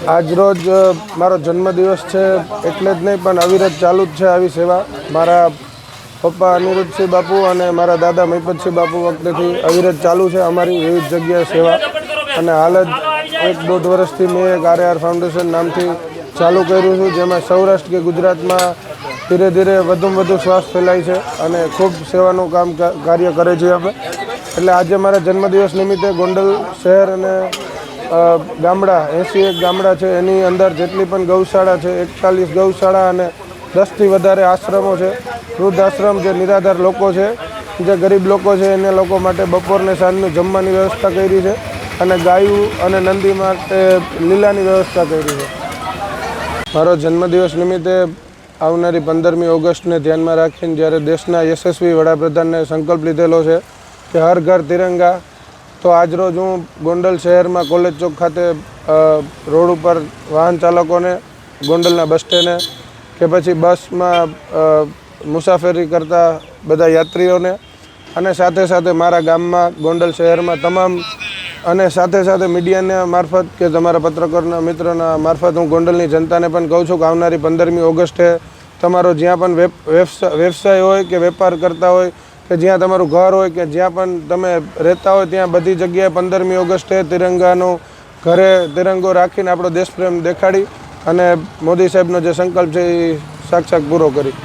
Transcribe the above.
આજ રોજ મારો જન્મદિવસ છે એટલે જ નહીં પણ અવિરત ચાલુ જ છે આવી સેવા. મારા પપ્પા અનિરુદ્ધસિંહ બાપુ અને મારા દાદા મહિપતસિંહ બાપુ વખતેથી અવિરત ચાલુ છે અમારી વિવિધ જગ્યાએ સેવા. અને હાલ જ 1-1.5 વર્ષથી મેં એક RAR ફાઉન્ડેશન નામથી ચાલુ કર્યું છું, જેમાં સૌરાષ્ટ્ર કે ગુજરાતમાં ધીરે ધીરે વધુમાં વધુ શ્વાસ ફેલાય છે અને ખૂબ સેવાનું કાર્ય કરે છે અમે. એટલે આજે મારા જન્મદિવસ નિમિત્તે ગોંડલ શહેર અને ગામડા 81 ગામડા છે, એની અંદર જેટલી પણ ગૌશાળા છે 41 ગૌશાળા અને 10થી વધારે આશ્રમો છે, વૃદ્ધ આશ્રમ, જે નિરાધાર લોકો છે, જે ગરીબ લોકો છે, એને લોકો માટે બપોરને સાંજનું જમવાની વ્યવસ્થા કરી છે અને ગાયું અને નંદી માટે લીલાની વ્યવસ્થા કરી છે. મારો જન્મદિવસ નિમિત્તે આવનારી 15મી ઓગસ્ટને ધ્યાનમાં રાખીને જ્યારે દેશના યશસ્વી વડાપ્રધાનને સંકલ્પ લીધેલો છે કે હર ઘર તિરંગા, તો આજરોજ હું ગોંડલ શહેરમાં કોલેજ ચોક ખાતે રોડ ઉપર વાહન ચાલકોને, ગોંડલના બસ સ્ટેન્ડે કે પછી બસમાં મુસાફરી કરતા બધા યાત્રીઓને અને સાથે સાથે મારા ગામમાં ગોંડલ શહેરમાં તમામ અને સાથે સાથે મીડિયાના મારફત કે તમારા પત્રકારના મિત્રોના મારફત હું ગોંડલની જનતાને પણ કહું છું કે આવનારી 15મી ઓગસ્ટે તમારો જ્યાં પણ વ્યવસાય હોય કે વેપાર કરતા હોય કે જ્યાં તમારું ઘર હોય કે જ્યાં પણ તમે રહેતા હોય ત્યાં બધી જગ્યાએ 15મી ઓગસ્ટે તિરંગાનો ઘરે તિરંગો રાખીને આપણો દેશપ્રેમ દેખાડી અને મોદી સાહેબનો જે સંકલ્પ છે એ સાક્ષાત પૂરો કરી.